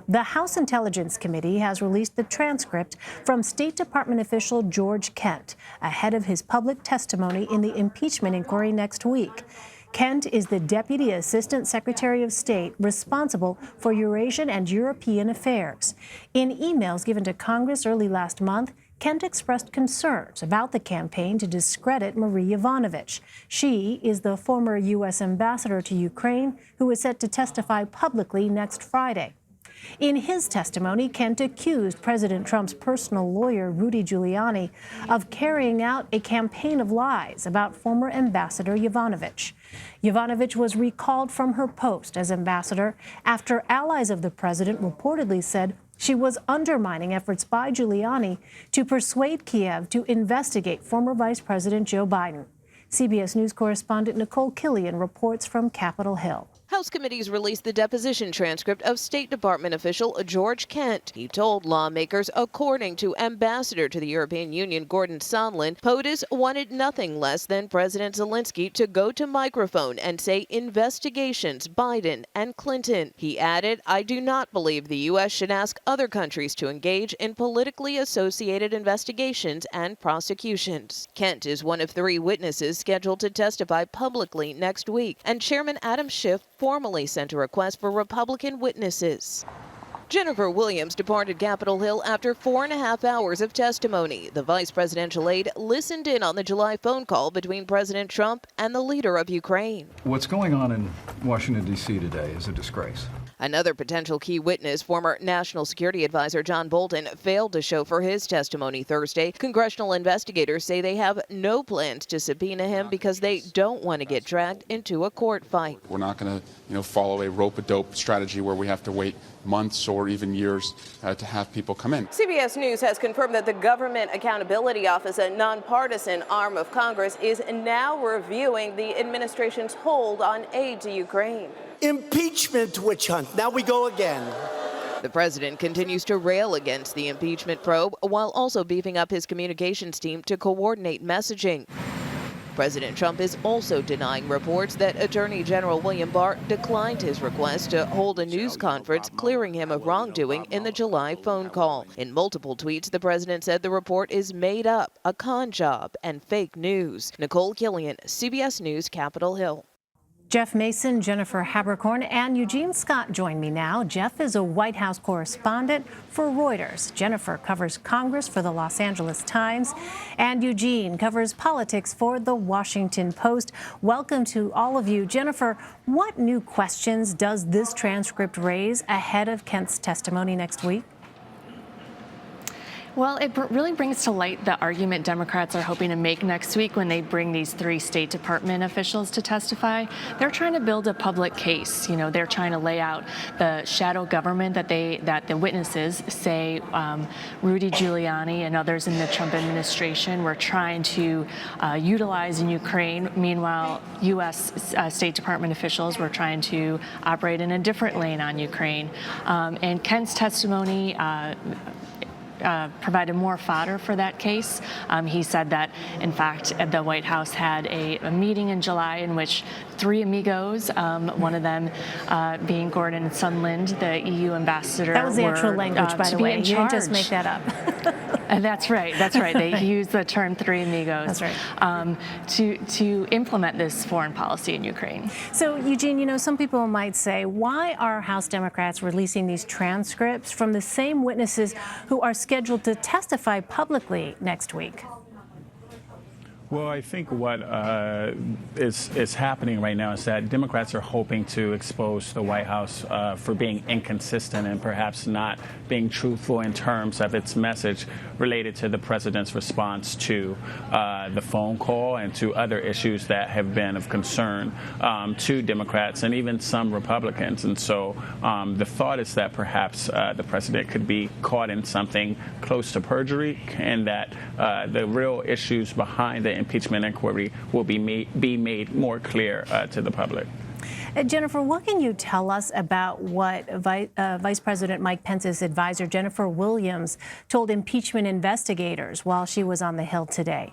The House Intelligence Committee has released the transcript from State Department official George Kent ahead of his public testimony in the impeachment inquiry next week. Kent is the Deputy Assistant Secretary of State responsible for Eurasian and European affairs. In emails given to Congress early last month, Kent expressed concerns about the campaign to discredit Marie Yovanovitch. She is the former U.S. ambassador to Ukraine who is set to testify publicly next Friday. In his testimony, Kent accused President Trump's personal lawyer, Rudy Giuliani, of carrying out a campaign of lies about former Ambassador Yovanovitch. Yovanovitch was recalled from her post as ambassador after allies of the president reportedly said she was undermining efforts by Giuliani to persuade Kiev to investigate former Vice President Joe Biden. CBS News correspondent Nicole Killian reports from Capitol Hill. House committees released the deposition transcript of State Department official George Kent. He told lawmakers, according to Ambassador to the European Union Gordon Sondland, POTUS wanted nothing less than President Zelensky to go to microphone and say investigations Biden and Clinton. He added, I do not believe the U.S. should ask other countries to engage in politically associated investigations and prosecutions. Kent is one of 3 witnesses scheduled to testify publicly next week, and Chairman Adam Schiff formally sent a request for Republican witnesses. Jennifer Williams departed Capitol Hill after 4.5 hours of testimony. The vice presidential aide listened in on the July phone call between President Trump and the leader of Ukraine. What's going on in Washington, D.C. today is a disgrace. Another potential key witness, former National Security Advisor John Bolton, failed to show for his testimony Thursday. Congressional investigators say they have no plans to subpoena him because they don't want to get dragged into a court fight. We're not going to, follow a rope-a-dope strategy where we have to wait months or even years to have people come in. CBS News has confirmed that the Government Accountability Office, a nonpartisan arm of Congress, is now reviewing the administration's hold on aid to Ukraine. Impeachment witch hunt. Now we go again. The president continues to rail against the impeachment probe while also beefing up his communications team to coordinate messaging. President Trump is also denying reports that Attorney General William Barr declined his request to hold a news conference clearing him of wrongdoing in the July phone call. In multiple tweets, the president said the report is made up, a con job, and fake news. Nicole Killian, CBS News, Capitol Hill. Jeff Mason, Jennifer Haberkorn, and Eugene Scott join me now. Jeff is a White House correspondent for Reuters. Jennifer covers Congress for the Los Angeles Times, and Eugene covers politics for the Washington Post. Welcome to all of you. Jennifer, what new questions does this transcript raise ahead of Kent's testimony next week? Well, it really brings to light the argument Democrats are hoping to make next week when they bring these 3 State Department officials to testify. They're trying to build a public case. They're trying to lay out the shadow government that the witnesses say Rudy Giuliani and others in the Trump administration were trying to utilize in Ukraine. Meanwhile, U.S. State Department officials were trying to operate in a different lane on Ukraine. And Kent's testimony provided more fodder for that case. He said that, in fact, the White House had a meeting in July in which 3 amigos, one of them being Gordon Sondland, the EU ambassador. That was the actual language, by the way. You didn't just make that up. That's right. They used the term 3 amigos. That's right. To implement this foreign policy in Ukraine. So, Eugene, some people might say, why are House Democrats releasing these transcripts from the same witnesses who are scheduled to testify publicly next week? Well, I think what is happening right now is that Democrats are hoping to expose the White House for being inconsistent and perhaps not being truthful in terms of its message related to the president's response to the phone call and to other issues that have been of concern to Democrats and even some Republicans. And so the thought is that perhaps the president could be caught in something close to perjury and that the real issues behind the impeachment inquiry will be made more clear to the public. Jennifer, what can you tell us about what Vice President Mike Pence's advisor, Jennifer Williams, told impeachment investigators while she was on the Hill today?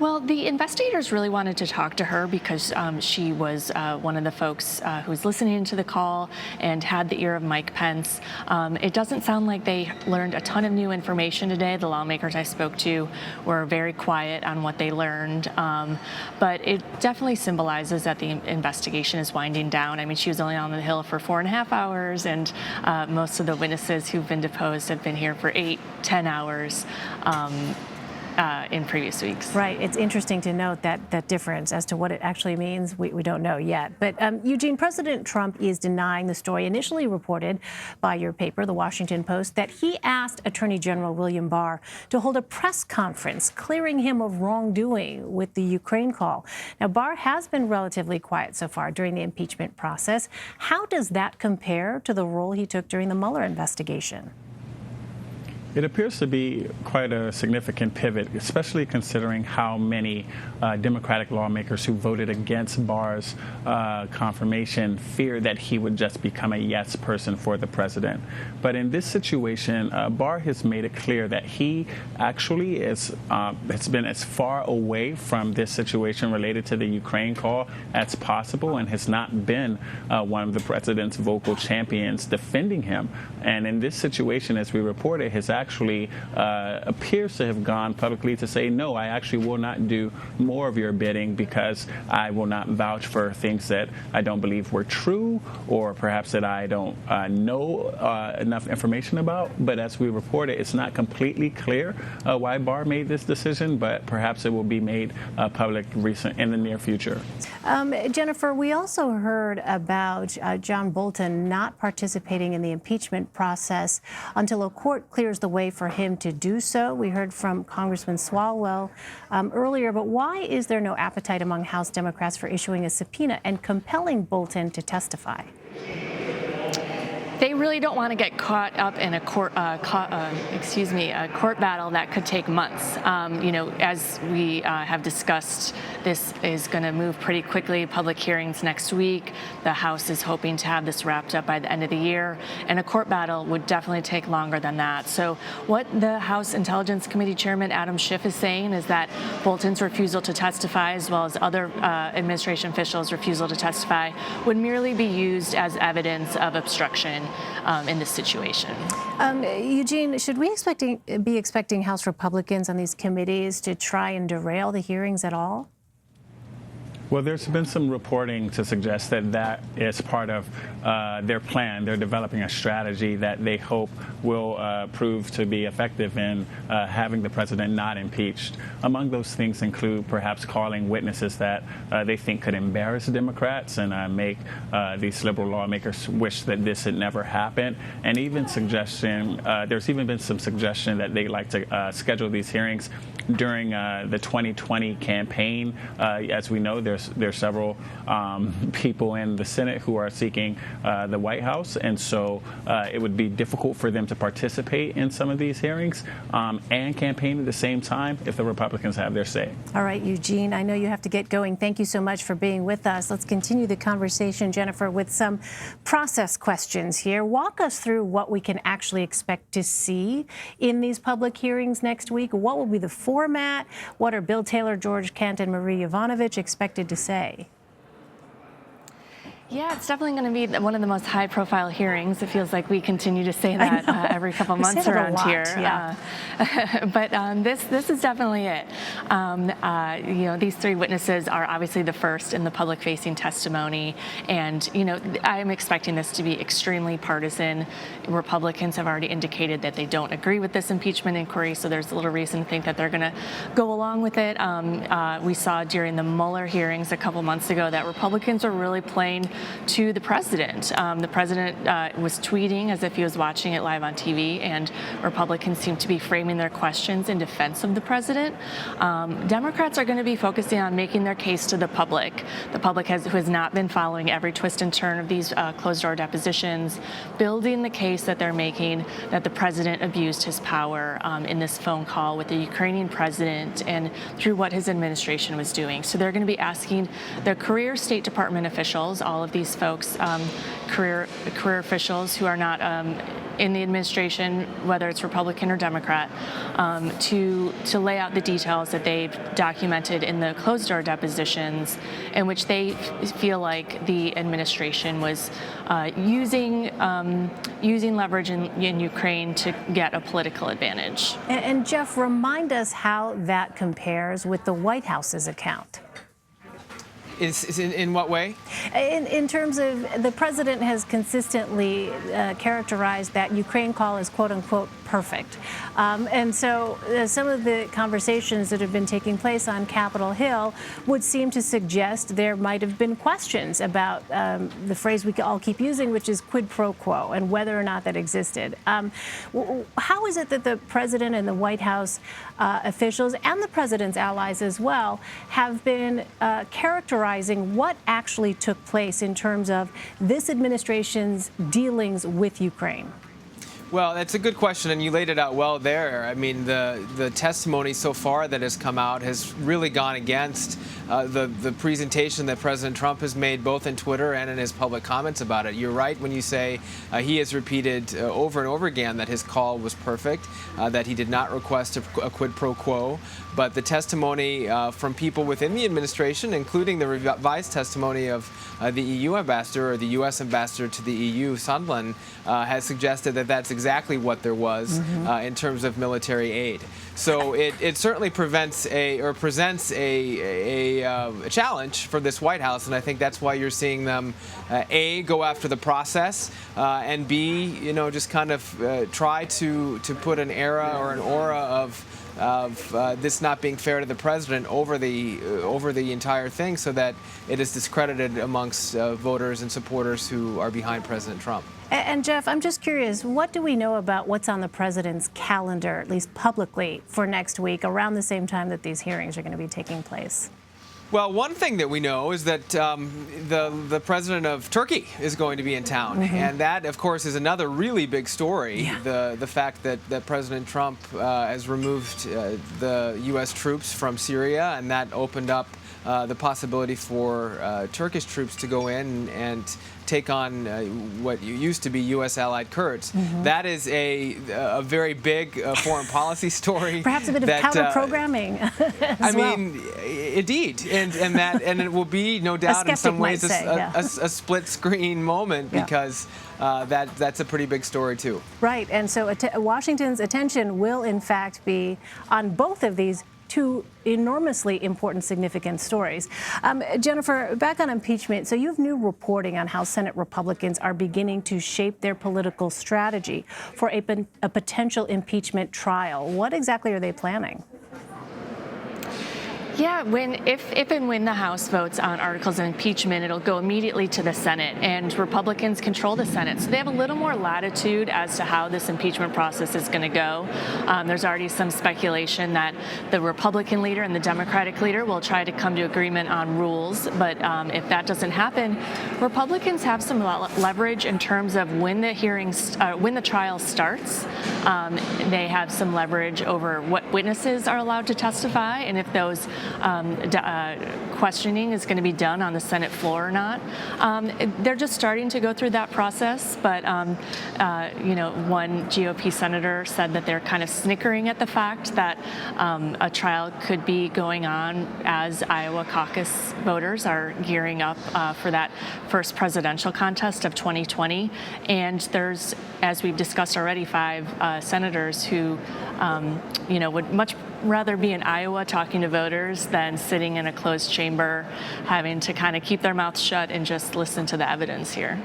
Well, the investigators really wanted to talk to her because she was one of the folks who was listening to the call and had the ear of Mike Pence. It doesn't sound like they learned a ton of new information today. The lawmakers I spoke to were very quiet on what they learned, but it definitely symbolizes that the investigation is winding down. I mean, she was only on the Hill for 4.5 hours, and most of the witnesses who've been deposed have been here for 8-10 hours. In previous weeks. Right. It's interesting to note that difference as to what it actually means. We don't know yet. But Eugene, President Trump is denying the story initially reported by your paper, The Washington Post, that he asked Attorney General William Barr to hold a press conference clearing him of wrongdoing with the Ukraine call. Now, Barr has been relatively quiet so far during the impeachment process. How does that compare to the role he took during the Mueller investigation? It appears to be quite a significant pivot, especially considering how many Democratic lawmakers who voted against Barr's confirmation feared that he would just become a yes person for the president. But in this situation, Barr has made it clear that he actually has been as far away from this situation related to the Ukraine call as possible and has not been one of the president's vocal champions defending him. And in this situation, as we reported, his actually appears to have gone publicly to say, no, I actually will not do more of your bidding because I will not vouch for things that I don't believe were true or perhaps that I don't know enough information about. But as we reported, it's not completely clear why Barr made this decision, but perhaps it will be made public in the near future. Jennifer, we also heard about John Bolton not participating in the impeachment process until a court clears the way for him to do so. We heard from Congressman Swalwell earlier, but why is there no appetite among House Democrats for issuing a subpoena and compelling Bolton to testify? They really don't want to get caught up in a court battle that could take months. As we have discussed, this is going to move pretty quickly. Public hearings next week. The House is hoping to have this wrapped up by the end of the year, and a court battle would definitely take longer than that. So what the House Intelligence Committee Chairman Adam Schiff is saying is that Bolton's refusal to testify, as well as other administration officials' refusal to testify, would merely be used as evidence of obstruction in this situation. Eugene, should we be expecting House Republicans on these committees to try and derail the hearings at all? Well, there's been some reporting to suggest that that is part of their plan. They're developing a strategy that they hope will prove to be effective in having the president not impeached. Among those things include perhaps calling witnesses that they think could embarrass Democrats and make these liberal lawmakers wish that this had never happened. And even there's even been some suggestion that they'd like to schedule these hearings during the 2020 campaign. As we know, there's several people in the Senate who are seeking the White House, and so it would be difficult for them to participate in some of these hearings and campaign at the same time if the Republicans have their say. All right, Eugene, I know you have to get going. Thank you so much for being with us. Let's continue the conversation, Jennifer, with some process questions here. Walk us through what we can actually expect to see in these public hearings next week. What will be the format? What are Bill Taylor, George Kent, and Marie Yovanovitch expected to say? Yeah, it's definitely going to be one of the most high-profile hearings. It feels like we continue to say that every couple months around here. Yeah. But this is definitely it. These three witnesses are obviously the first in the public-facing testimony, and I'm expecting this to be extremely partisan. Republicans have already indicated that they don't agree with this impeachment inquiry, so there's little reason to think that they're going to go along with it. We saw during the Mueller hearings a couple months ago that Republicans are really playing to the president. The president was tweeting as if he was watching it live on TV, and Republicans seem to be framing their questions in defense of the president. Democrats are going to be focusing on making their case to the public. The public who has not been following every twist and turn of these closed-door depositions, building the case that they're making that the president abused his power in this phone call with the Ukrainian president and through what his administration was doing. So they're going to be asking the career State Department officials, all of these folks, career officials who are not in the administration, whether it's Republican or Democrat, to lay out the details that they've documented in the closed-door depositions, in which they feel like the administration was using leverage in Ukraine to get a political advantage. And Jeff, remind us how that compares with the White House's account. In what way? In terms of, the president has consistently characterized that Ukraine call as quote unquote perfect. And so some of the conversations that have been taking place on Capitol Hill would seem to suggest there might have been questions about the phrase we all keep using, which is quid pro quo, and whether or not that existed. How is it that the president and the White House officials and the president's allies as well have been characterizing what actually took place in terms of this administration's dealings with Ukraine? Well, that's a good question, and you laid it out well there. I mean, the testimony so far that has come out has really gone against the presentation that President Trump has made both in Twitter and in his public comments about it. You're right when you say he has repeated over and over again that his call was perfect, that he did not request a quid pro quo. But the testimony from people within the administration, including the revised testimony of the EU ambassador or the U.S. ambassador to the EU, Sondland, has suggested that that's exactly what there was in terms of military aid. So it certainly presents a challenge for this White House, and I think that's why you're seeing them A, go after the process, and B, just kind of try to put an era or an aura of this not being fair to the president over the entire thing, so that it is discredited amongst voters and supporters who are behind President Trump. And Jeff, I'm just curious, what do we know about what's on the president's calendar, at least publicly, for next week, around the same time that these hearings are going to be taking place? Well, one thing that we know is that the president of Turkey is going to be in town, and that, of course, is another really big story. Yeah. The fact that President Trump has removed the U.S. troops from Syria, and that opened up the possibility for Turkish troops to go in and take on what used to be U.S. allied Kurds. That is a very big foreign policy story. Perhaps a bit of counter-programming as well. Indeed, and it will be, no doubt, in some ways a split-screen moment, because that's a pretty big story too. Right, and so Washington's attention will, in fact, be on both of these two enormously important, significant stories. Jennifer, back on impeachment, so you have new reporting on how Senate Republicans are beginning to shape their political strategy for a potential impeachment trial. What exactly are they planning? Yeah, if and when the House votes on articles of impeachment, it'll go immediately to the Senate, and Republicans control the Senate. So they have a little more latitude as to how this impeachment process is going to go. There's already some speculation that the Republican leader and the Democratic leader will try to come to agreement on rules, but if that doesn't happen, Republicans have some leverage in terms of when the trial starts. They have some leverage over what witnesses are allowed to testify, and if those questioning is going to be done on the Senate floor or not. They're just starting to go through that process, but one GOP senator said that they're kind of snickering at the fact that a trial could be going on as Iowa caucus voters are gearing up for that first presidential contest of 2020. And there's, as we've discussed already, 5 senators who would much rather be in Iowa talking to voters than sitting in a closed chamber having to kind of keep their mouths shut and just listen to the evidence here.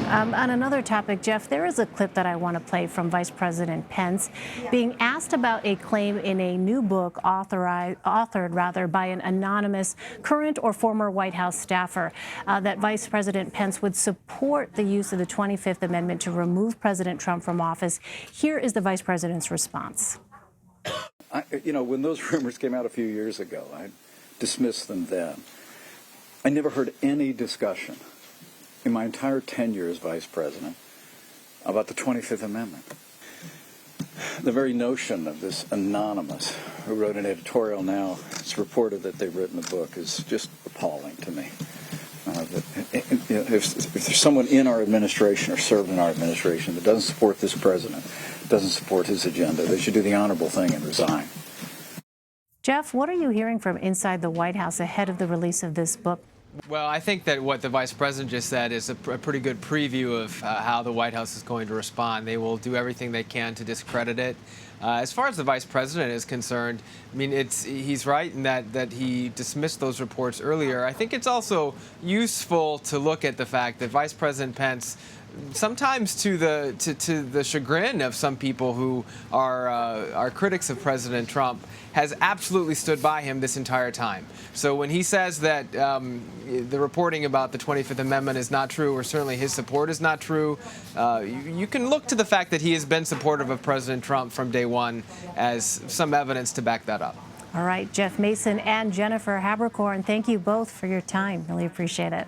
On another topic, Jeff, there is a clip that I want to play from Vice President Pence being asked about a claim in a new book authored by an anonymous current or former White House staffer that Vice President Pence would support the use of the 25th Amendment to remove President Trump from office. Here is the Vice President's response. When those rumors came out a few years ago, I dismissed them then. I never heard any discussion in my entire tenure as vice president about the 25th Amendment. The very notion of this anonymous who wrote an editorial now, it's reported that they've written a book, is just appalling to me. if there's someone in our administration or served in our administration that doesn't support this president, doesn't support his agenda, they should do the honorable thing and resign. Jeff, what are you hearing from inside the White House ahead of the release of this book? Well, I think that what the vice president just said is a pretty good preview of how the White House is going to respond. They will do everything they can to discredit it. As far as the vice president is concerned, I mean, he's right in that he dismissed those reports earlier. I think it's also useful to look at the fact that Vice President Pence, sometimes to the chagrin of some people who are critics of President Trump, has absolutely stood by him this entire time. So when he says that the reporting about the 25th Amendment is not true, or certainly his support is not true, you can look to the fact that he has been supportive of President Trump from day one as some evidence to back that up. All right, Jeff Mason and Jennifer Haberkorn, thank you both for your time. Really appreciate it.